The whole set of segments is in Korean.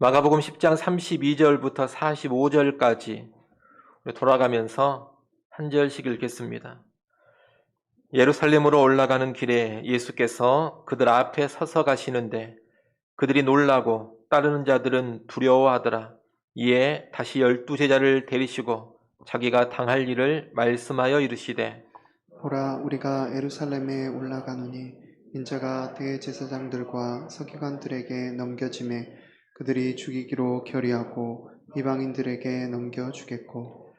마가복음 10장 32절부터 45절까지 돌아가면서 한 절씩 읽겠습니다. 예루살렘으로 올라가는 길에 예수께서 그들 앞에 서서 가시는데 그들이 놀라고 따르는 자들은 두려워하더라. 이에 다시 12제자를 데리시고 자기가 당할 일을 말씀하여 이르시되 보라, 우리가 예루살렘에 올라가노니 인자가 대제사장들과 서기관들에게 넘겨짐에 그들이 죽이기로 결의하고 이방인들에게 넘겨주겠고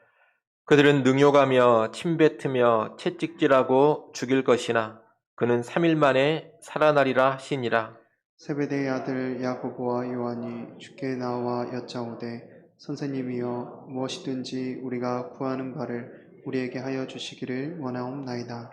그들은 능욕하며 침뱉으며 채찍질하고 죽일 것이나 그는 3일 만에 살아나리라 하시니라. 세베대의 아들 야고보와 요한이 주께 나와 여짜오되 선생님이여 무엇이든지 우리가 구하는 바를 우리에게 하여 주시기를 원하옵나이다.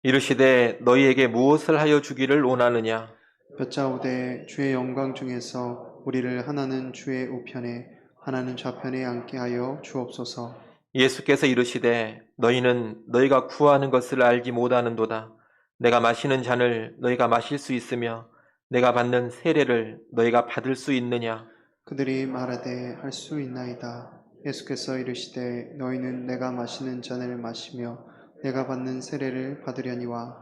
이르시되 너희에게 무엇을 하여 주기를 원하느냐? 여짜오되 주의 영광 중에서 우리를 하나는 주의 우편에 하나는 좌편에 앉게 하여 주옵소서. 예수께서 이르시되 너희는 너희가 구하는 것을 알지 못하는도다. 내가 마시는 잔을 너희가 마실 수 있으며 내가 받는 세례를 너희가 받을 수 있느냐? 그들이 말하되 할 수 있나이다. 예수께서 이르시되 너희는 내가 마시는 잔을 마시며 내가 받는 세례를 받으려니와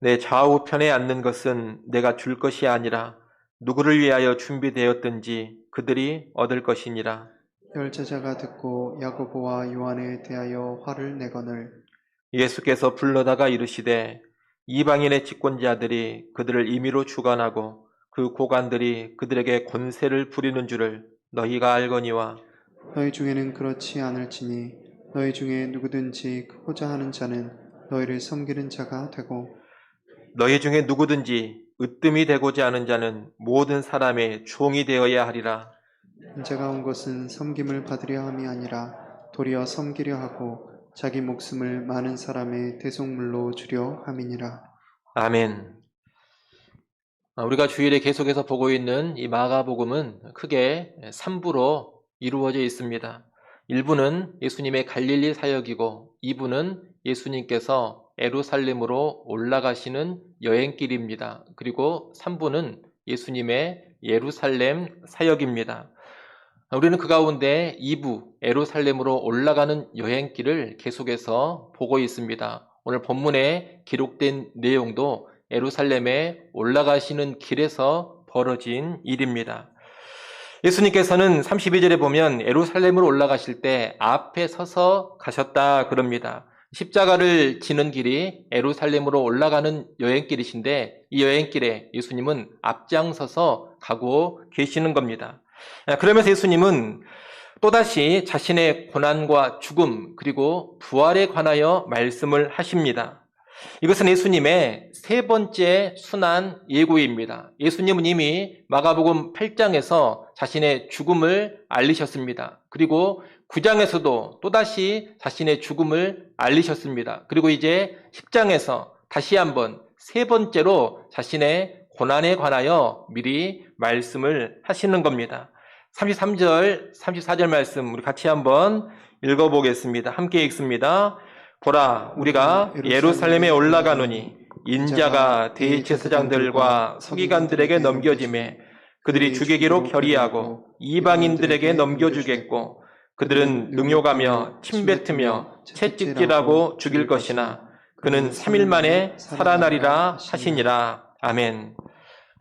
내 좌우편에 앉는 것은 내가 줄 것이 아니라 누구를 위하여 준비되었든지 그들이 얻을 것이니라. 열 제자가 듣고 야고보와 요한에 대하여 화를 내거늘 예수께서 불러다가 이르시되 이방인의 집권자들이 그들을 임의로 주관하고 그 고관들이 그들에게 권세를 부리는 줄을 너희가 알거니와 너희 중에는 그렇지 않을지니 너희 중에 누구든지 크고자 하는 자는 너희를 섬기는 자가 되고 너희 중에 누구든지 으뜸이 되고자 하는 자는 모든 사람의 종이 되어야 하리라. 인자가 온 것은 섬김을 받으려 함이 아니라 도리어 섬기려 하고 자기 목숨을 많은 사람의 대속물로 주려 함이니라. 아멘. 우리가 주일에 계속해서 보고 있는 이 마가복음은 크게 3부로 이루어져 있습니다. 1부는 예수님의 갈릴리 사역이고 2부는 예수님께서 예루살렘으로 올라가시는 여행길입니다. 그리고 3부는 예수님의 예루살렘 사역입니다. 우리는 그 가운데 2부 예루살렘으로 올라가는 여행길을 계속해서 보고 있습니다. 오늘 본문에 기록된 내용도 예루살렘에 올라가시는 길에서 벌어진 일입니다. 예수님께서는 32절에 보면 예루살렘으로 올라가실 때 앞에 서서 가셨다 그럽니다. 십자가를 지는 길이 예루살렘으로 올라가는 여행길이신데 이 여행길에 예수님은 앞장서서 가고 계시는 겁니다. 그러면서 예수님은 또다시 자신의 고난과 죽음 그리고 부활에 관하여 말씀을 하십니다. 이것은 예수님의 세 번째 순환 예고입니다. 예수님은 이미 마가복음 8장에서 자신의 죽음을 알리셨습니다. 그리고 9장에서도 또다시 자신의 죽음을 알리셨습니다. 그리고 이제 10장에서 다시 한번 세 번째로 자신의 고난에 관하여 미리 말씀을 하시는 겁니다. 33절, 34절 말씀 우리 같이 한번 읽어보겠습니다. 함께 읽습니다. 보라, 우리가 예루살렘에 올라가노니 인자가 대제사장들과 서기관들에게 넘겨짐에 그들이 죽이기로 결의하고 이방인들에게 넘겨주겠고 그들은 능욕하며 침뱉으며 채찍질하고 죽일 것이나 그는 3일 만에 살아나리라 하시니라. 아멘.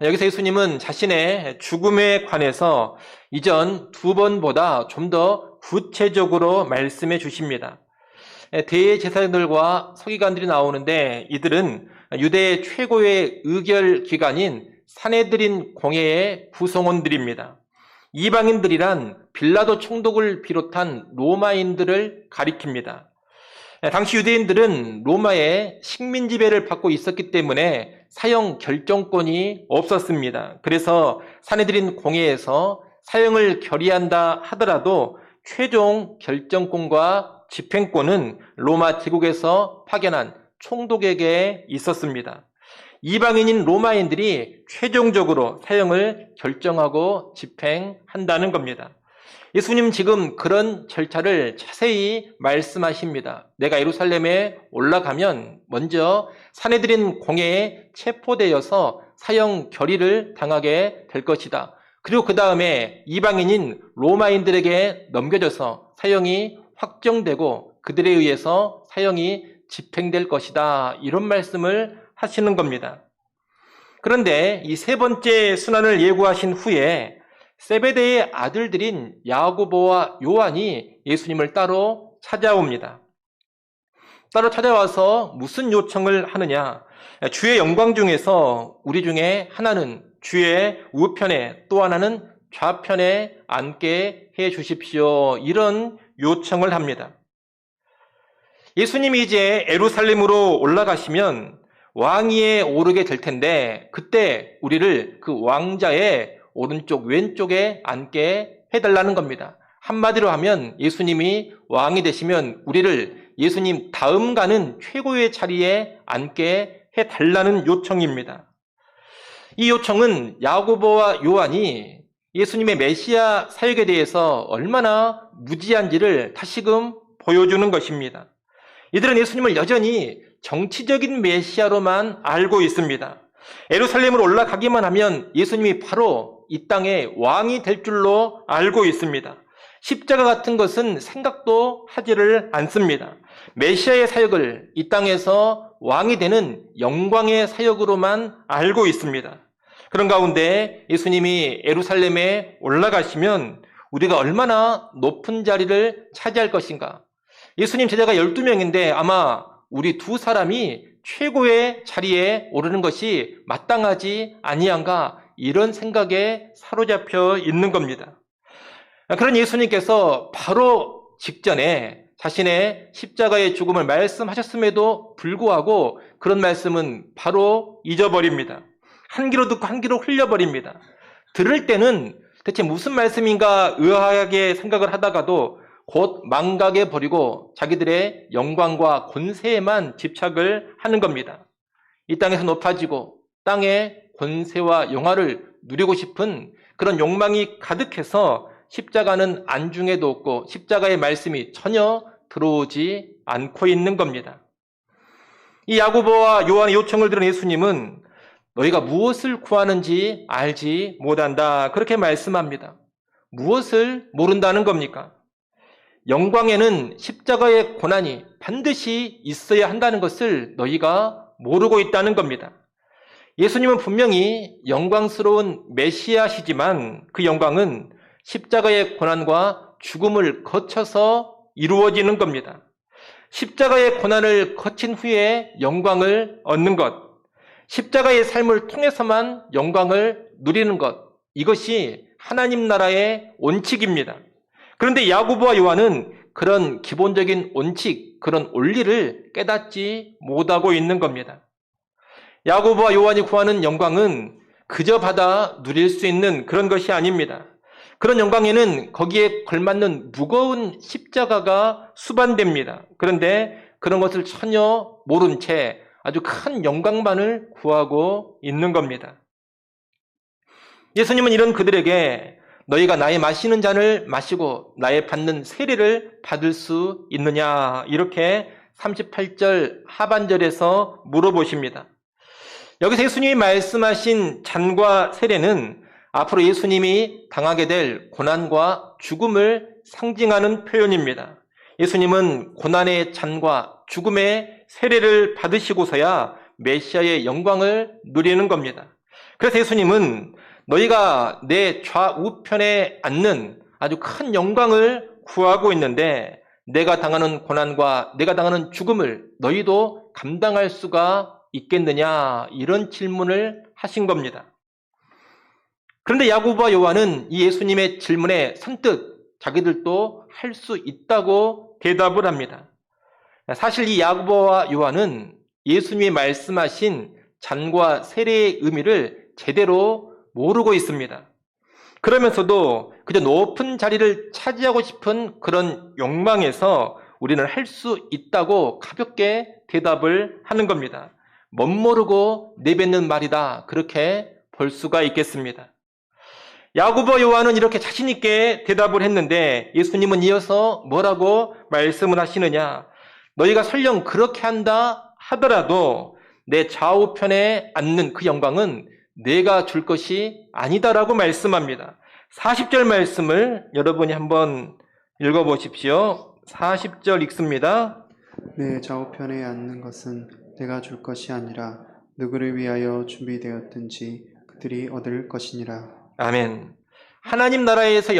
여기서 예수님은 자신의 죽음에 관해서 이전 두 번보다 좀 더 구체적으로 말씀해 주십니다. 대제사장들과 서기관들이 나오는데 이들은 유대의 최고의 의결 기관인 산헤드린 공회의 구성원들입니다. 이방인들이란 빌라도 총독을 비롯한 로마인들을 가리킵니다. 당시 유대인들은 로마의 식민 지배를 받고 있었기 때문에 사형 결정권이 없었습니다. 그래서 산헤드린 공회에서 사형을 결의한다 하더라도 최종 결정권과 집행권은 로마 제국에서 파견한 총독에게 있었습니다. 이방인인 로마인들이 최종적으로 사형을 결정하고 집행한다는 겁니다. 예수님 지금 그런 절차를 자세히 말씀하십니다. 내가 예루살렘에 올라가면 먼저 산헤드린 공회에 체포되어서 사형 결의를 당하게 될 것이다. 그리고 그 다음에 이방인인 로마인들에게 넘겨져서 사형이 확정되고 그들에 의해서 사형이 집행될 것이다. 이런 말씀을 하시는 겁니다. 그런데 이 세 번째 순환을 예고하신 후에 세베대의 아들들인 야고보와 요한이 예수님을 따로 찾아옵니다. 따로 찾아와서 무슨 요청을 하느냐? 주의 영광 중에서 우리 중에 하나는 주의 우편에 또 하나는 좌편에 앉게 해 주십시오. 이런 요청을 합니다. 예수님이 이제 예루살렘으로 올라가시면 왕위에 오르게 될 텐데 그때 우리를 그 왕자의 오른쪽 왼쪽에 앉게 해달라는 겁니다. 한마디로 하면 예수님이 왕이 되시면 우리를 예수님 다음 가는 최고의 자리에 앉게 해달라는 요청입니다. 이 요청은 야고보와 요한이 예수님의 메시아 사역에 대해서 얼마나 무지한지를 다시금 보여주는 것입니다. 이들은 예수님을 여전히 정치적인 메시아로만 알고 있습니다. 예루살렘으로 올라가기만 하면 예수님이 바로 이 땅의 왕이 될 줄로 알고 있습니다. 십자가 같은 것은 생각도 하지를 않습니다. 메시아의 사역을 이 땅에서 왕이 되는 영광의 사역으로만 알고 있습니다. 그런 가운데 예수님이 예루살렘에 올라가시면 우리가 얼마나 높은 자리를 차지할 것인가. 예수님 제자가 12명인데 아마 우리 두 사람이 최고의 자리에 오르는 것이 마땅하지 아니한가 이런 생각에 사로잡혀 있는 겁니다. 그런 예수님께서 바로 직전에 자신의 십자가의 죽음을 말씀하셨음에도 불구하고 그런 말씀은 바로 잊어버립니다. 한 귀로 듣고 한 귀로 흘려버립니다. 들을 때는 대체 무슨 말씀인가 의아하게 생각을 하다가도 곧 망각해 버리고 자기들의 영광과 권세에만 집착을 하는 겁니다. 이 땅에서 높아지고 땅의 권세와 영화를 누리고 싶은 그런 욕망이 가득해서 십자가는 안중에도 없고 십자가의 말씀이 전혀 들어오지 않고 있는 겁니다. 이 야고보와 요한의 요청을 들은 예수님은 너희가 무엇을 구하는지 알지 못한다. 그렇게 말씀합니다. 무엇을 모른다는 겁니까? 영광에는 십자가의 고난이 반드시 있어야 한다는 것을 너희가 모르고 있다는 겁니다. 예수님은 분명히 영광스러운 메시아시지만 그 영광은 십자가의 고난과 죽음을 거쳐서 이루어지는 겁니다. 십자가의 고난을 거친 후에 영광을 얻는 것, 십자가의 삶을 통해서만 영광을 누리는 것, 이것이 하나님 나라의 원칙입니다. 그런데 야고보와 요한은 그런 기본적인 원칙, 그런 원리를 깨닫지 못하고 있는 겁니다. 야고보와 요한이 구하는 영광은 그저 받아 누릴 수 있는 그런 것이 아닙니다. 그런 영광에는 거기에 걸맞는 무거운 십자가가 수반됩니다. 그런데 그런 것을 전혀 모른 채 아주 큰 영광만을 구하고 있는 겁니다. 예수님은 이런 그들에게 너희가 나의 마시는 잔을 마시고 나의 받는 세례를 받을 수 있느냐 이렇게 38절 하반절에서 물어보십니다. 여기서 예수님이 말씀하신 잔과 세례는 앞으로 예수님이 당하게 될 고난과 죽음을 상징하는 표현입니다. 예수님은 고난의 잔과 죽음의 세례를 받으시고서야 메시아의 영광을 누리는 겁니다. 그래서 예수님은 너희가 내 좌우편에 앉는 아주 큰 영광을 구하고 있는데 내가 당하는 고난과 내가 당하는 죽음을 너희도 감당할 수가 있겠느냐 이런 질문을 하신 겁니다. 그런데 야고보와 요한은 이 예수님의 질문에 선뜻 자기들도 할 수 있다고 대답을 합니다. 사실 이 야고보와 요한은 예수님이 말씀하신 잔과 세례의 의미를 제대로 모르고 있습니다. 그러면서도 그저 높은 자리를 차지하고 싶은 그런 욕망에서 우리는 할 수 있다고 가볍게 대답을 하는 겁니다. 멋모르고 내뱉는 말이다. 그렇게 볼 수가 있겠습니다. 야고보 요한은 이렇게 자신 있게 대답을 했는데 예수님은 이어서 뭐라고 말씀을 하시느냐? 너희가 설령 그렇게 한다 하더라도 내 좌우편에 앉는 그 영광은 내가 줄 것이 아니다라고 말씀합니다. 40절 말씀을 여러분이 한번 읽어보십시오. 40절 읽습니다. 내 좌우편에 앉는 것은 내가 줄 것이 아니라 누구를 위하여 준비되었든지 그들이 얻을 것이니라. 아멘. 하나님 나라에서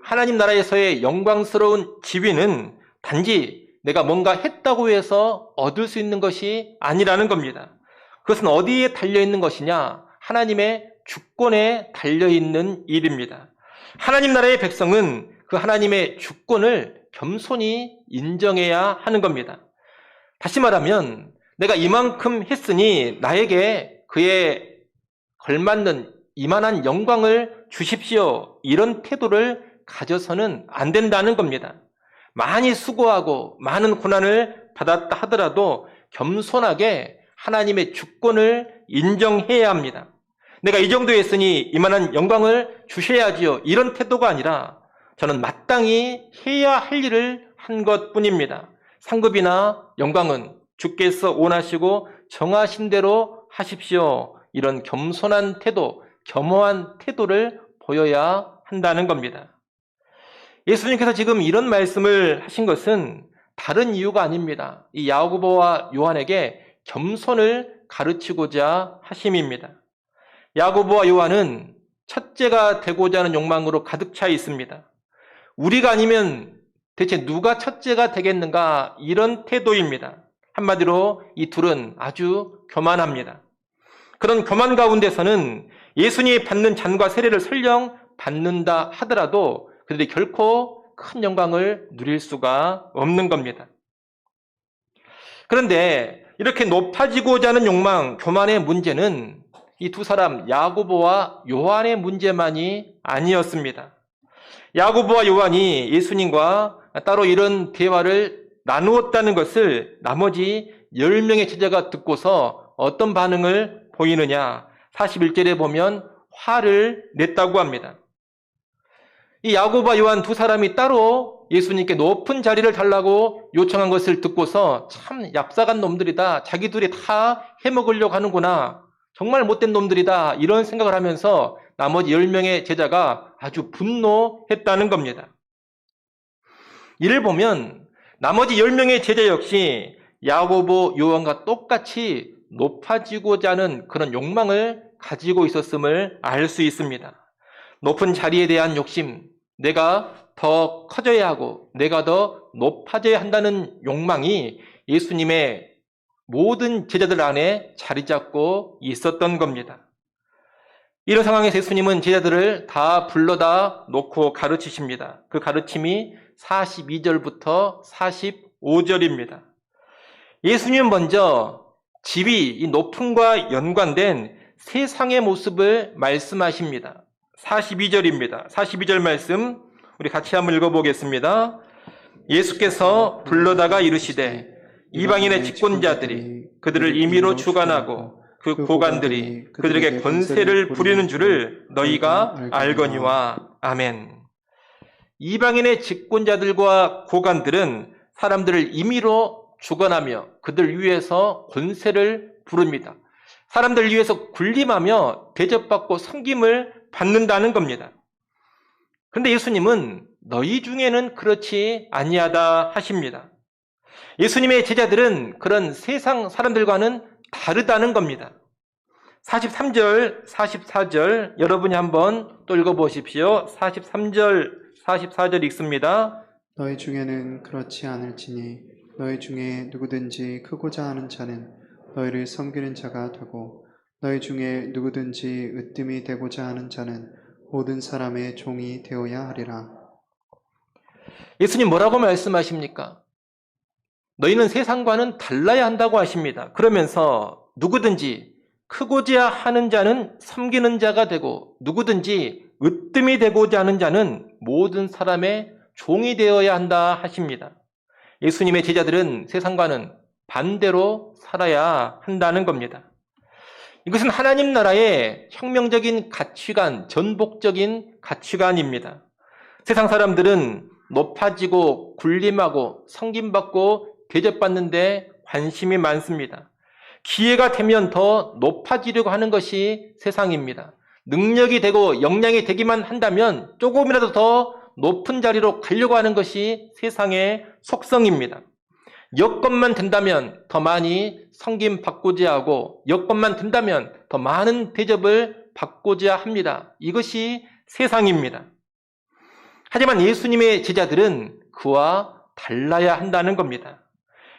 하나님 나라에서의 영광스러운 지위는 단지 내가 뭔가 했다고 해서 얻을 수 있는 것이 아니라는 겁니다. 그것은 어디에 달려있는 것이냐? 하나님의 주권에 달려있는 일입니다. 하나님 나라의 백성은 그 하나님의 주권을 겸손히 인정해야 하는 겁니다. 다시 말하면 내가 이만큼 했으니 나에게 그에 걸맞는 이만한 영광을 주십시오. 이런 태도를 가져서는 안 된다는 겁니다. 많이 수고하고 많은 고난을 받았다 하더라도 겸손하게 하나님의 주권을 인정해야 합니다. 내가 이 정도 했으니 이만한 영광을 주셔야지요. 이런 태도가 아니라 저는 마땅히 해야 할 일을 한 것뿐입니다. 상급이나 영광은 주께서 원하시고 정하신 대로 하십시오. 이런 겸손한 태도, 겸허한 태도를 보여야 한다는 겁니다. 예수님께서 지금 이런 말씀을 하신 것은 다른 이유가 아닙니다. 이 야고보와 요한에게 겸손을 가르치고자 하심입니다. 야고보와 요한은 첫째가 되고자 하는 욕망으로 가득 차 있습니다. 우리가 아니면 대체 누가 첫째가 되겠는가? 이런 태도입니다. 한마디로 이 둘은 아주 교만합니다. 그런 교만 가운데서는 예수님이 받는 잔과 세례를 설령 받는다 하더라도 그들이 결코 큰 영광을 누릴 수가 없는 겁니다. 그런데 이렇게 높아지고자 하는 욕망, 교만의 문제는 이 두 사람 야고보와 요한의 문제만이 아니었습니다. 야고보와 요한이 예수님과 따로 이런 대화를 나누었다는 것을 나머지 10명의 제자가 듣고서 어떤 반응을 보이느냐? 41절에 보면 화를 냈다고 합니다. 이 야고보와 요한 두 사람이 따로 예수님께 높은 자리를 달라고 요청한 것을 듣고서 참 얍삭한 놈들이다. 자기들이 다 해먹으려고 하는구나. 정말 못된 놈들이다. 이런 생각을 하면서 나머지 10명의 제자가 아주 분노했다는 겁니다. 이를 보면 나머지 10명의 제자 역시 야고보, 요한과 똑같이 높아지고자 하는 그런 욕망을 가지고 있었음을 알 수 있습니다. 높은 자리에 대한 욕심, 내가 더 커져야 하고 내가 더 높아져야 한다는 욕망이 예수님의 모든 제자들 안에 자리 잡고 있었던 겁니다. 이런 상황에서 예수님은 제자들을 다 불러다 놓고 가르치십니다. 그 가르침이 42절부터 45절입니다. 예수님은 먼저 지위, 이 높음과 연관된 세상의 모습을 말씀하십니다. 42절입니다. 42절 말씀 우리 같이 한번 읽어보겠습니다. 예수께서 불러다가 이르시되 이방인의 집권자들이 그들을 임의로 주관하고 그 고관들이 그들에게 권세를 부리는 줄을 너희가 알거니와. 아멘. 이방인의 집권자들과 고관들은 사람들을 임의로 주관하며 그들 위해서 권세를 부릅니다. 사람들 위해서 군림하며 대접받고 섬김을 받는다는 겁니다. 그런데 예수님은 너희 중에는 그렇지 아니하다 하십니다. 예수님의 제자들은 그런 세상 사람들과는 다르다는 겁니다. 43절, 44절 여러분이 한번 또 읽어보십시오. 43절, 44절 읽습니다. 너희 중에는 그렇지 않을지니 너희 중에 누구든지 크고자 하는 자는 너희를 섬기는 자가 되고 너희 중에 누구든지 으뜸이 되고자 하는 자는 모든 사람의 종이 되어야 하리라. 예수님 뭐라고 말씀하십니까? 너희는 세상과는 달라야 한다고 하십니다. 그러면서 누구든지 크고자 하는 자는 섬기는 자가 되고 누구든지 으뜸이 되고자 하는 자는 모든 사람의 종이 되어야 한다 하십니다. 예수님의 제자들은 세상과는 반대로 살아야 한다는 겁니다. 이것은 하나님 나라의 혁명적인 가치관, 전복적인 가치관입니다. 세상 사람들은 높아지고 군림하고 섬김받고 대접받는 데 관심이 많습니다. 기회가 되면 더 높아지려고 하는 것이 세상입니다. 능력이 되고 역량이 되기만 한다면 조금이라도 더 높은 자리로 가려고 하는 것이 세상의 속성입니다. 여건만 된다면 더 많이 섬김 받고자 하고 여건만 된다면 더 많은 대접을 받고자 합니다. 이것이 세상입니다. 하지만 예수님의 제자들은 그와 달라야 한다는 겁니다.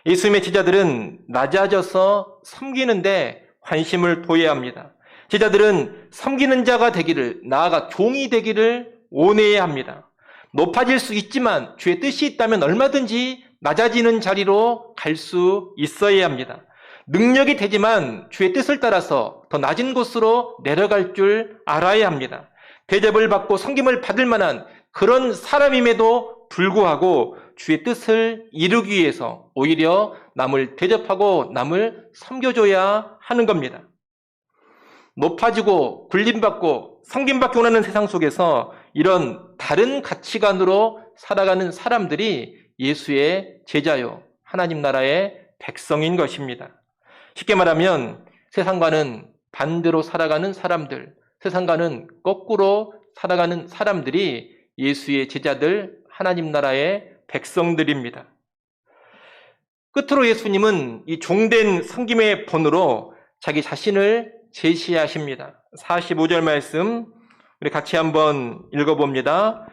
예수님의 제자들은 낮아져서 섬기는데 관심을 둬야 합니다. 제자들은 섬기는 자가 되기를, 나아가 종이 되기를 원해야 합니다. 높아질 수 있지만 주의 뜻이 있다면 얼마든지 낮아지는 자리로 갈 수 있어야 합니다. 능력이 되지만 주의 뜻을 따라서 더 낮은 곳으로 내려갈 줄 알아야 합니다. 대접을 받고 섬김을 받을 만한 그런 사람임에도 불구하고 주의 뜻을 이루기 위해서 오히려 남을 대접하고 남을 섬겨줘야 하는 겁니다. 높아지고 굴림받고 섬김받기 원하는 세상 속에서 이런 다른 가치관으로 살아가는 사람들이 예수의 제자요, 하나님 나라의 백성인 것입니다. 쉽게 말하면 세상과는 반대로 살아가는 사람들, 세상과는 거꾸로 살아가는 사람들이 예수의 제자들, 하나님 나라의 백성들입니다. 끝으로 예수님은 이 종된 섬김의 본으로 자기 자신을 제시하십니다. 45절 말씀 우리 같이 한번 읽어봅니다.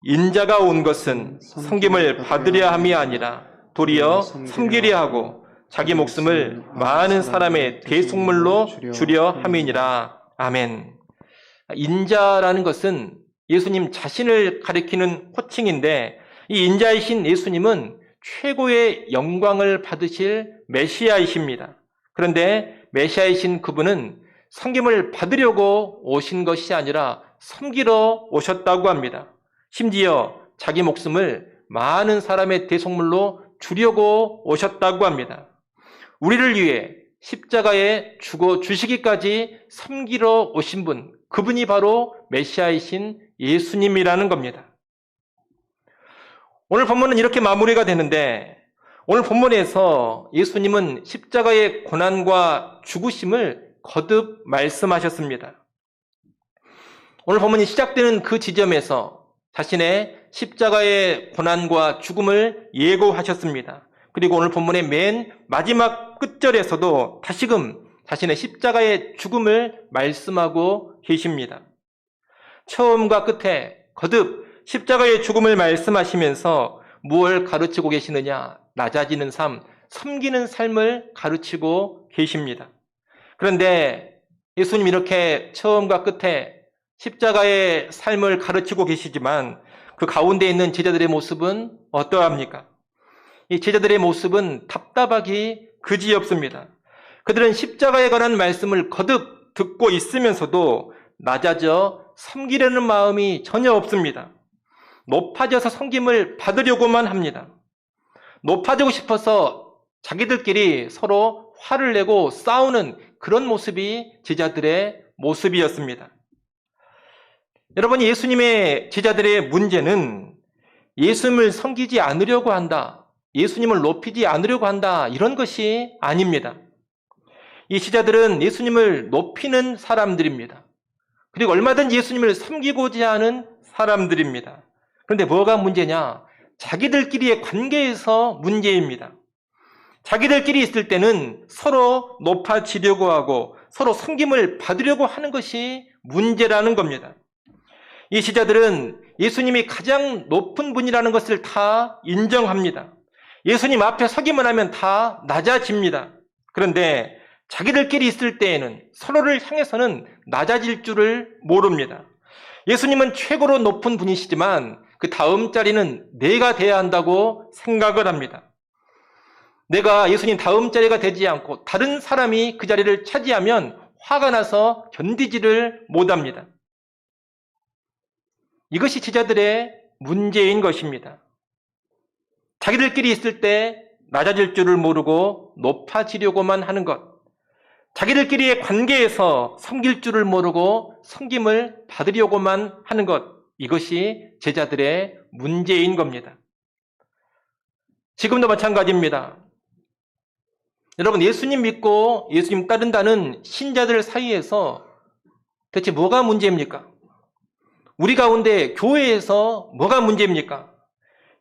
인자가 온 것은 섬김을 받으려 함이 아니라 도리어 섬기려 하고 자기 목숨을 많은 사람의 대속물로 주려 함이니라. 아멘. 인자라는 것은 예수님 자신을 가리키는 호칭인데 이 인자이신 예수님은 최고의 영광을 받으실 메시아이십니다. 그런데 메시아이신 그분은 섬김을 받으려고 오신 것이 아니라 섬기러 오셨다고 합니다. 심지어 자기 목숨을 많은 사람의 대속물로 주려고 오셨다고 합니다. 우리를 위해 십자가에 죽어 주시기까지 섬기러 오신 분, 그분이 바로 메시아이신 예수님이라는 겁니다. 오늘 본문은 이렇게 마무리가 되는데 오늘 본문에서 예수님은 십자가의 고난과 죽으심을 거듭 말씀하셨습니다. 오늘 본문이 시작되는 그 지점에서 자신의 십자가의 고난과 죽음을 예고하셨습니다. 그리고 오늘 본문의 맨 마지막 끝절에서도 다시금 자신의 십자가의 죽음을 말씀하고 계십니다. 처음과 끝에 거듭 십자가의 죽음을 말씀하시면서 무엇을 가르치고 계시느냐? 낮아지는 삶, 섬기는 삶을 가르치고 계십니다. 그런데 예수님 이렇게 처음과 끝에 십자가의 삶을 가르치고 계시지만 그 가운데 있는 제자들의 모습은 어떠합니까? 이 제자들의 모습은 답답하기 그지없습니다. 그들은 십자가에 관한 말씀을 거듭 듣고 있으면서도 낮아져 섬기려는 마음이 전혀 없습니다. 높아져서 섬김을 받으려고만 합니다. 높아지고 싶어서 자기들끼리 서로 화를 내고 싸우는 그런 모습이 제자들의 모습이었습니다. 여러분, 예수님의 제자들의 문제는 예수님을 섬기지 않으려고 한다, 예수님을 높이지 않으려고 한다, 이런 것이 아닙니다. 이 제자들은 예수님을 높이는 사람들입니다. 그리고 얼마든지 예수님을 섬기고자 하는 사람들입니다. 그런데 뭐가 문제냐? 자기들끼리의 관계에서 문제입니다. 자기들끼리 있을 때는 서로 높아지려고 하고 서로 섬김을 받으려고 하는 것이 문제라는 겁니다. 이 제자들은 예수님이 가장 높은 분이라는 것을 다 인정합니다. 예수님 앞에 서기만 하면 다 낮아집니다. 그런데 자기들끼리 있을 때에는 서로를 향해서는 낮아질 줄을 모릅니다. 예수님은 최고로 높은 분이시지만 그 다음 자리는 내가 돼야 한다고 생각을 합니다. 내가 예수님 다음 자리가 되지 않고 다른 사람이 그 자리를 차지하면 화가 나서 견디지를 못합니다. 이것이 제자들의 문제인 것입니다. 자기들끼리 있을 때 낮아질 줄을 모르고 높아지려고만 하는 것, 자기들끼리의 관계에서 섬길 줄을 모르고 섬김을 받으려고만 하는 것, 이것이 제자들의 문제인 겁니다. 지금도 마찬가지입니다. 여러분, 예수님 믿고 예수님 따른다는 신자들 사이에서 대체 뭐가 문제입니까? 우리 가운데 교회에서 뭐가 문제입니까?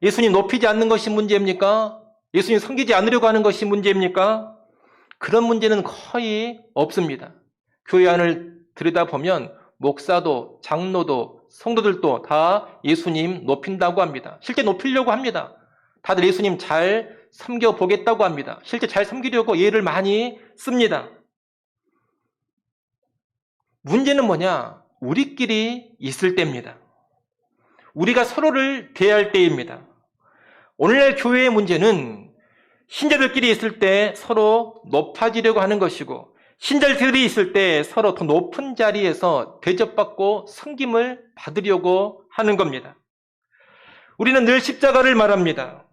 예수님 높이지 않는 것이 문제입니까? 예수님 섬기지 않으려고 하는 것이 문제입니까? 그런 문제는 거의 없습니다. 교회 안을 들여다보면 목사도 장로도 성도들도 다 예수님 높인다고 합니다. 실제 높이려고 합니다. 다들 예수님 잘 섬겨보겠다고 합니다. 실제 잘 섬기려고 예를 많이 씁니다. 문제는 뭐냐? 우리끼리 있을 때입니다. 우리가 서로를 대할 때입니다. 오늘날 교회의 문제는 신자들끼리 있을 때 서로 높아지려고 하는 것이고, 신자들이 있을 때 서로 더 높은 자리에서 대접받고 섬김을 받으려고 하는 겁니다. 우리는 늘 십자가를 말합니다.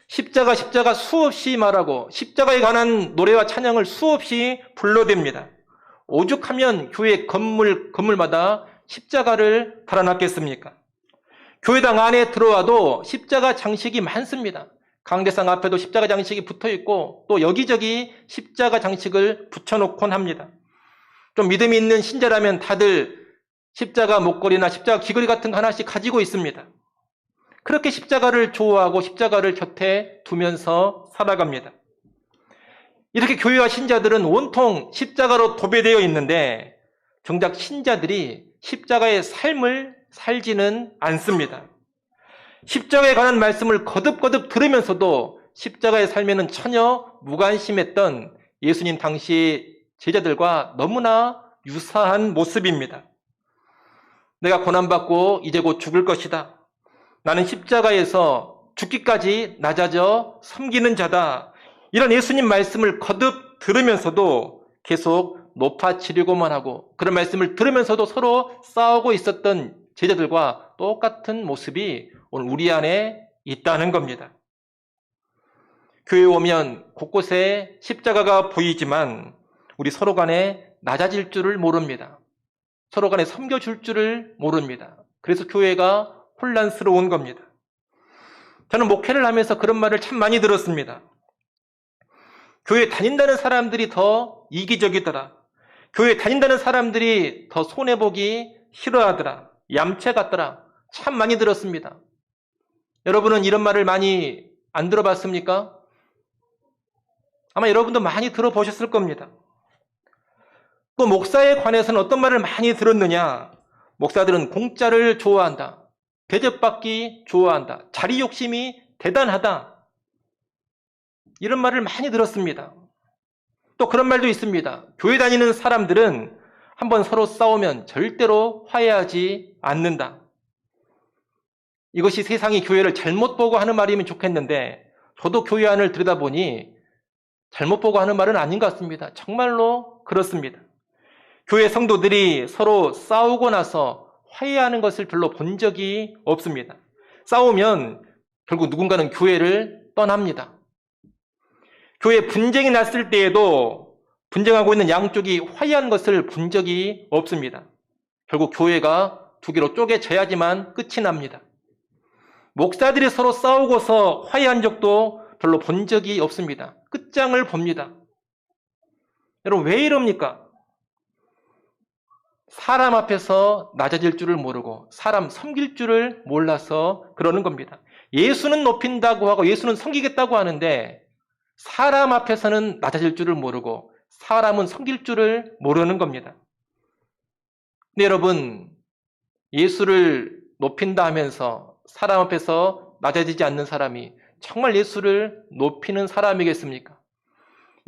십자가 수없이 말하고 십자가에 관한 노래와 찬양을 수없이 불러댑니다. 오죽하면 교회 건물마다 십자가를 달아놨겠습니까? 교회당 안에 들어와도 십자가 장식이 많습니다. 강대상 앞에도 십자가 장식이 붙어있고 또 여기저기 십자가 장식을 붙여놓곤 합니다. 좀 믿음이 있는 신자라면 다들 십자가 목걸이나 십자가 귀걸이 같은 거 하나씩 가지고 있습니다. 그렇게 십자가를 좋아하고 십자가를 곁에 두면서 살아갑니다. 이렇게 교회와 신자들은 온통 십자가로 도배되어 있는데 정작 신자들이 십자가의 삶을 살지는 않습니다. 십자가에 관한 말씀을 거듭거듭 들으면서도 십자가의 삶에는 전혀 무관심했던 예수님 당시 제자들과 너무나 유사한 모습입니다. 내가 고난받고 이제 곧 죽을 것이다. 나는 십자가에서 죽기까지 낮아져 섬기는 자다. 이런 예수님 말씀을 거듭 들으면서도 계속 높아지려고만 하고 그런 말씀을 들으면서도 서로 싸우고 있었던 제자들과 똑같은 모습이 오늘 우리 안에 있다는 겁니다. 교회에 오면 곳곳에 십자가가 보이지만 우리 서로 간에 낮아질 줄을 모릅니다. 서로 간에 섬겨줄 줄을 모릅니다. 그래서 교회가 혼란스러운 겁니다. 저는 목회를 하면서 그런 말을 참 많이 들었습니다. 교회 다닌다는 사람들이 더 이기적이더라. 교회 다닌다는 사람들이 더 손해보기 싫어하더라. 얌체 같더라. 참 많이 들었습니다. 여러분은 이런 말을 많이 안 들어봤습니까? 아마 여러분도 많이 들어보셨을 겁니다. 또 목사에 관해서는 어떤 말을 많이 들었느냐? 목사들은 공짜를 좋아한다. 대접받기 좋아한다. 자리 욕심이 대단하다. 이런 말을 많이 들었습니다. 또 그런 말도 있습니다. 교회 다니는 사람들은 한번 서로 싸우면 절대로 화해하지 않는다. 이것이 세상이 교회를 잘못 보고 하는 말이면 좋겠는데 저도 교회 안을 들여다보니 잘못 보고 하는 말은 아닌 것 같습니다. 정말로 그렇습니다. 교회 성도들이 서로 싸우고 나서 화해하는 것을 별로 본 적이 없습니다. 싸우면 결국 누군가는 교회를 떠납니다. 교회 분쟁이 났을 때에도 분쟁하고 있는 양쪽이 화해한 것을 본 적이 없습니다. 결국 교회가 두 개로 쪼개져야지만 끝이 납니다. 목사들이 서로 싸우고서 화해한 적도 별로 본 적이 없습니다. 끝장을 봅니다. 여러분, 왜 이럽니까? 사람 앞에서 낮아질 줄을 모르고 사람 섬길 줄을 몰라서 그러는 겁니다. 예수는 높인다고 하고 예수는 섬기겠다고 하는데 사람 앞에서는 낮아질 줄을 모르고 사람은 섬길 줄을 모르는 겁니다. 근데 여러분, 예수를 높인다 하면서 사람 앞에서 낮아지지 않는 사람이 정말 예수를 높이는 사람이겠습니까?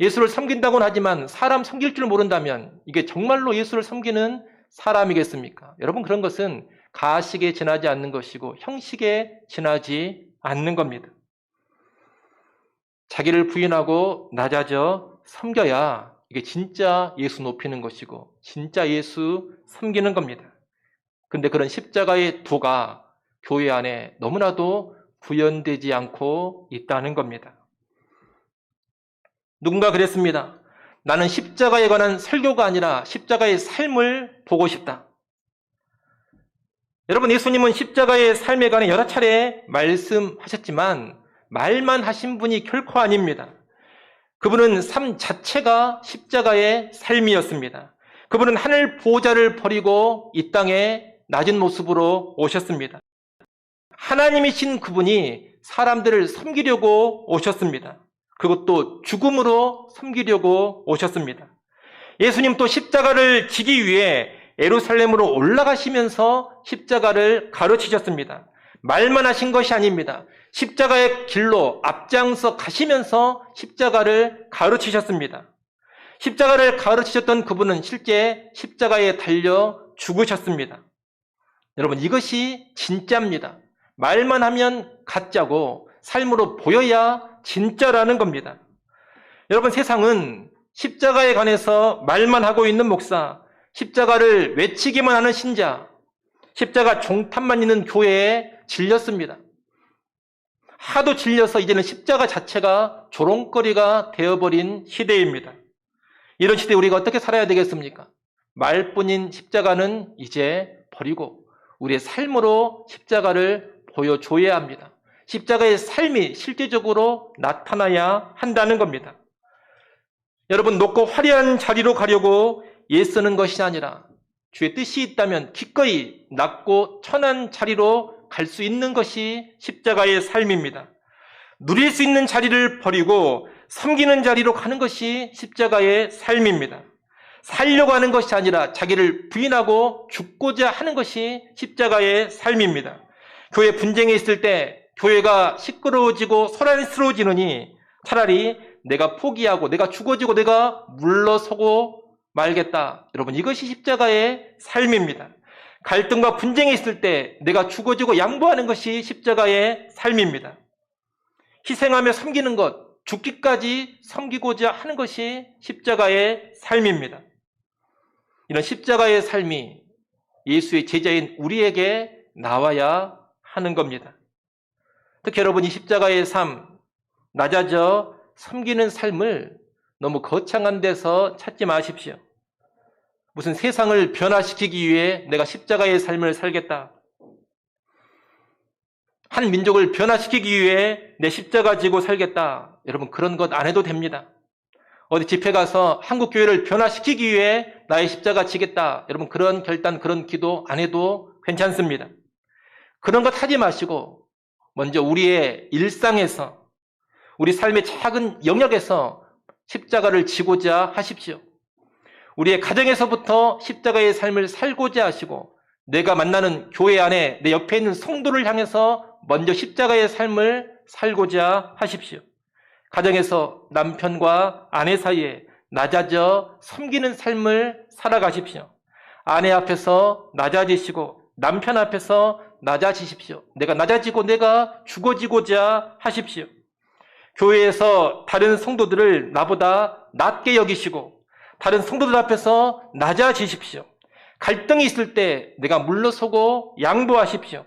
예수를 섬긴다고는 하지만 사람 섬길 줄 모른다면 이게 정말로 예수를 섬기는 사람이겠습니까? 여러분, 그런 것은 가식에 지나지 않는 것이고 형식에 지나지 않는 겁니다. 자기를 부인하고 낮아져 섬겨야 이게 진짜 예수 높이는 것이고 진짜 예수 섬기는 겁니다. 그런데 그런 십자가의 도가 교회 안에 너무나도 구현되지 않고 있다는 겁니다. 누군가 그랬습니다. 나는 십자가에 관한 설교가 아니라 십자가의 삶을 보고 싶다. 여러분, 예수님은 십자가의 삶에 관해 여러 차례 말씀하셨지만 말만 하신 분이 결코 아닙니다. 그분은 삶 자체가 십자가의 삶이었습니다. 그분은 하늘 보호자를 버리고 이 땅에 낮은 모습으로 오셨습니다. 하나님이신 그분이 사람들을 섬기려고 오셨습니다. 그것도 죽음으로 섬기려고 오셨습니다. 예수님 또 십자가를 지기 위해 예루살렘으로 올라가시면서 십자가를 가르치셨습니다. 말만 하신 것이 아닙니다. 십자가의 길로 앞장서 가시면서 십자가를 가르치셨습니다. 십자가를 가르치셨던 그분은 실제 십자가에 달려 죽으셨습니다. 여러분, 이것이 진짜입니다. 말만 하면 가짜고 삶으로 보여야 진짜라는 겁니다. 여러분, 세상은 십자가에 관해서 말만 하고 있는 목사, 십자가를 외치기만 하는 신자, 십자가 종탑만 있는 교회에 질렸습니다. 하도 질려서 이제는 십자가 자체가 조롱거리가 되어버린 시대입니다. 이런 시대에 우리가 어떻게 살아야 되겠습니까? 말뿐인 십자가는 이제 버리고 우리의 삶으로 십자가를 보여줘야 합니다. 십자가의 삶이 실제적으로 나타나야 한다는 겁니다. 여러분, 높고 화려한 자리로 가려고 애쓰는 것이 아니라 주의 뜻이 있다면 기꺼이 낮고 천한 자리로 갈 수 있는 것이 십자가의 삶입니다. 누릴 수 있는 자리를 버리고 섬기는 자리로 가는 것이 십자가의 삶입니다. 살려고 하는 것이 아니라 자기를 부인하고 죽고자 하는 것이 십자가의 삶입니다. 교회 분쟁에 있을 때 교회가 시끄러워지고 소란스러워지느니 차라리 내가 포기하고 내가 죽어지고 내가 물러서고 말겠다. 여러분, 이것이 십자가의 삶입니다. 갈등과 분쟁이 있을 때 내가 죽어지고 양보하는 것이 십자가의 삶입니다. 희생하며 섬기는 것, 죽기까지 섬기고자 하는 것이 십자가의 삶입니다. 이런 십자가의 삶이 예수의 제자인 우리에게 나와야 하는 겁니다. 특히 여러분, 이 십자가의 삶, 낮아져 섬기는 삶을 너무 거창한 데서 찾지 마십시오. 무슨 세상을 변화시키기 위해 내가 십자가의 삶을 살겠다. 한 민족을 변화시키기 위해 내 십자가 지고 살겠다. 여러분, 그런 것 안 해도 됩니다. 어디 집회 가서 한국 교회를 변화시키기 위해 나의 십자가 지겠다. 여러분, 그런 결단, 그런 기도 안 해도 괜찮습니다. 그런 것 하지 마시고 먼저 우리의 일상에서, 우리 삶의 작은 영역에서 십자가를 지고자 하십시오. 우리의 가정에서부터 십자가의 삶을 살고자 하시고 내가 만나는 교회 안에 내 옆에 있는 성도를 향해서 먼저 십자가의 삶을 살고자 하십시오. 가정에서 남편과 아내 사이에 낮아져 섬기는 삶을 살아가십시오. 아내 앞에서 낮아지시고 남편 앞에서 낮아지십시오. 내가 낮아지고 내가 죽어지고자 하십시오. 교회에서 다른 성도들을 나보다 낮게 여기시고 다른 성도들 앞에서 낮아지십시오. 갈등이 있을 때 내가 물러서고 양보하십시오.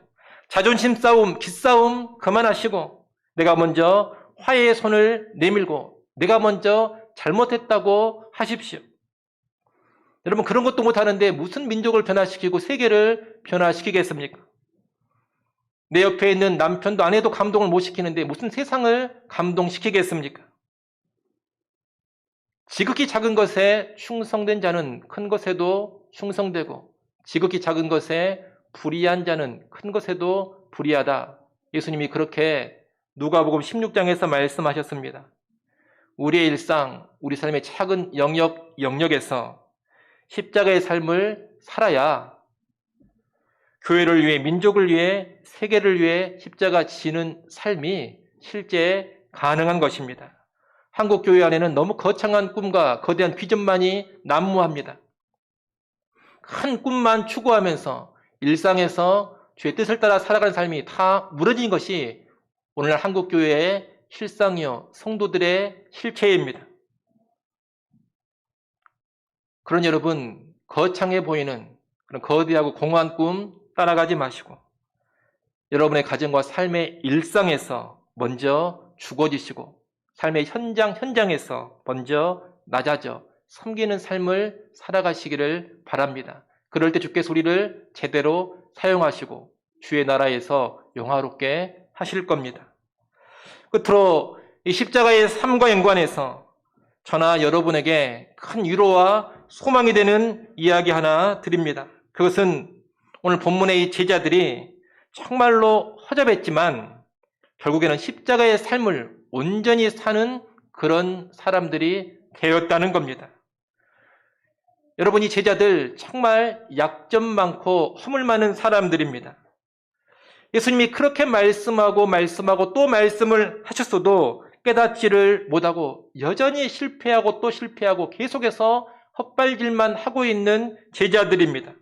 자존심 싸움, 기싸움 그만하시고 내가 먼저 화해의 손을 내밀고 내가 먼저 잘못했다고 하십시오. 여러분, 그런 것도 못하는데 무슨 민족을 변화시키고 세계를 변화시키겠습니까? 내 옆에 있는 남편도 아내도 감동을 못 시키는데 무슨 세상을 감동시키겠습니까? 지극히 작은 것에 충성된 자는 큰 것에도 충성되고 지극히 작은 것에 불의한 자는 큰 것에도 불의하다. 예수님이 그렇게 누가복음 16장에서 말씀하셨습니다. 우리의 일상, 우리 삶의 작은 영역에서 십자가의 삶을 살아야 교회를 위해, 민족을 위해, 세계를 위해 십자가 지는 삶이 실제 가능한 것입니다. 한국 교회 안에는 너무 거창한 꿈과 거대한 비전만이 난무합니다. 큰 꿈만 추구하면서 일상에서 주의 뜻을 따라 살아가는 삶이 다 무너진 것이 오늘날 한국 교회의 실상이요 성도들의 실체입니다. 그런 여러분, 거창해 보이는 그런 거대하고 공허한 꿈 따라가지 마시고 여러분의 가정과 삶의 일상에서 먼저 죽어지시고 삶의 현장에서 먼저 낮아져 섬기는 삶을 살아가시기를 바랍니다. 그럴 때 주께서 우리를 제대로 사용하시고 주의 나라에서 영화롭게 하실 겁니다. 끝으로 이 십자가의 삶과 연관해서 저나 여러분에게 큰 위로와 소망이 되는 이야기 하나 드립니다. 그것은 오늘 본문의 이 제자들이 정말로 허접했지만 결국에는 십자가의 삶을 온전히 사는 그런 사람들이 되었다는 겁니다. 여러분, 이 제자들 정말 약점 많고 허물 많은 사람들입니다. 예수님이 그렇게 말씀하고 또 말씀을 하셨어도 깨닫지를 못하고 여전히 실패하고 또 실패하고 계속해서 헛발질만 하고 있는 제자들입니다.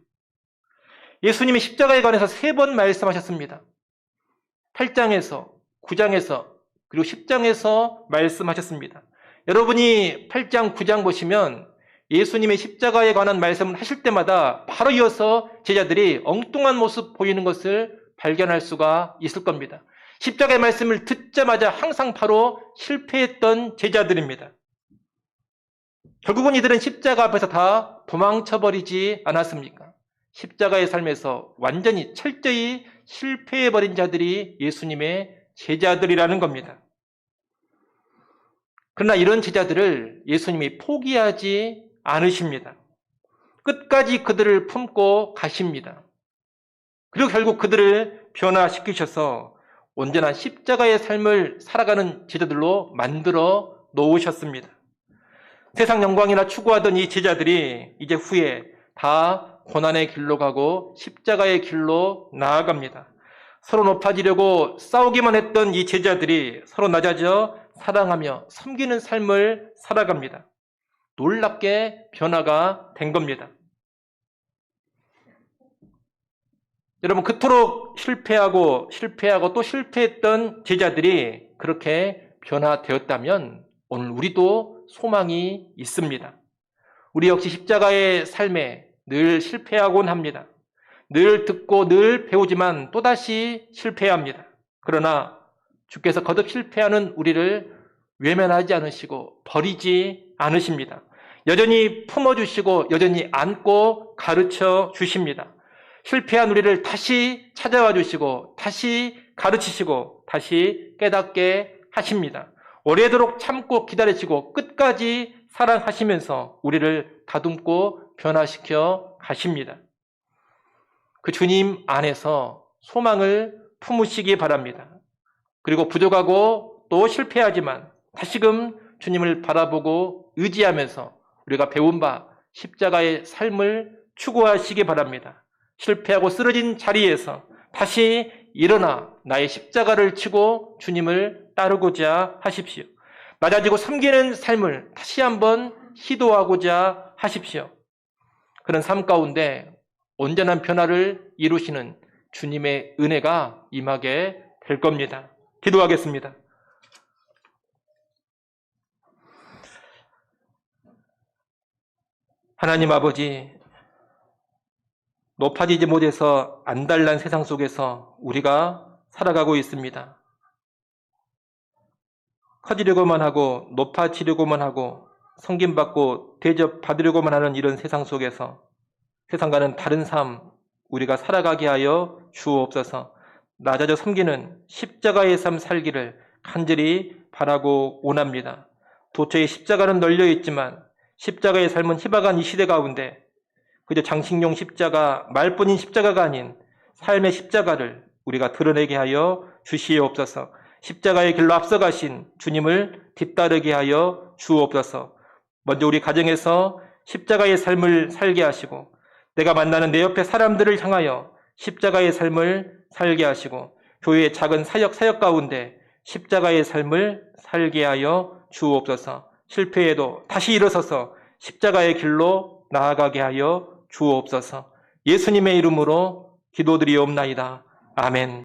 예수님이 십자가에 관해서 3번 말씀하셨습니다. 8장에서 9장에서 그리고 10장에서 말씀하셨습니다. 여러분이 8장 9장 보시면 예수님의 십자가에 관한 말씀을 하실 때마다 바로 이어서 제자들이 엉뚱한 모습 보이는 것을 발견할 수가 있을 겁니다. 십자가의 말씀을 듣자마자 항상 바로 실패했던 제자들입니다. 결국은 이들은 십자가 앞에서 다 도망쳐버리지 않았습니까? 십자가의 삶에서 완전히 철저히 실패해버린 자들이 예수님의 제자들이라는 겁니다. 그러나 이런 제자들을 예수님이 포기하지 않으십니다. 끝까지 그들을 품고 가십니다. 그리고 결국 그들을 변화시키셔서 온전한 십자가의 삶을 살아가는 제자들로 만들어 놓으셨습니다. 세상 영광이나 추구하던 이 제자들이 이제 후에 다 고난의 길로 가고 십자가의 길로 나아갑니다. 서로 높아지려고 싸우기만 했던 이 제자들이 서로 낮아져 사랑하며 섬기는 삶을 살아갑니다. 놀랍게 변화가 된 겁니다. 여러분, 그토록 실패하고 또 실패했던 제자들이 그렇게 변화되었다면 오늘 우리도 소망이 있습니다. 우리 역시 십자가의 삶에 늘 실패하곤 합니다. 늘 듣고 늘 배우지만 또다시 실패합니다. 그러나 주께서 거듭 실패하는 우리를 외면하지 않으시고 버리지 않으십니다. 여전히 품어주시고 여전히 안고 가르쳐 주십니다. 실패한 우리를 다시 찾아와 주시고 다시 가르치시고 다시 깨닫게 하십니다. 오래도록 참고 기다리시고 끝까지 사랑하시면서 우리를 다듬고 변화시켜 가십니다. 그 주님 안에서 소망을 품으시기 바랍니다. 그리고 부족하고 또 실패하지만 다시금 주님을 바라보고 의지하면서 우리가 배운 바 십자가의 삶을 추구하시기 바랍니다. 실패하고 쓰러진 자리에서 다시 일어나 나의 십자가를 치고 주님을 따르고자 하십시오. 낮아지고 섬기는 삶을 다시 한번 시도하고자 하십시오. 그런 삶 가운데 온전한 변화를 이루시는 주님의 은혜가 임하게 될 겁니다. 기도하겠습니다. 하나님 아버지, 높아지지 못해서 안달난 세상 속에서 우리가 살아가고 있습니다. 커지려고만 하고 높아지려고만 하고 섬김받고 대접받으려고만 하는 이런 세상 속에서 세상과는 다른 삶 우리가 살아가게 하여 주옵소서. 낮아져 섬기는 십자가의 삶 살기를 간절히 바라고 원합니다. 도처에 십자가는 널려 있지만 십자가의 삶은 희박한 이 시대 가운데 그저 장식용 십자가, 말뿐인 십자가가 아닌 삶의 십자가를 우리가 드러내게 하여 주시옵소서. 십자가의 길로 앞서가신 주님을 뒤따르게 하여 주옵소서. 먼저 우리 가정에서 십자가의 삶을 살게 하시고 내가 만나는 내 옆에 사람들을 향하여 십자가의 삶을 살게 하시고 교회의 작은 사역 가운데 십자가의 삶을 살게 하여 주옵소서. 실패해도 다시 일어서서 십자가의 길로 나아가게 하여 주옵소서. 예수님의 이름으로 기도드리옵나이다. 아멘.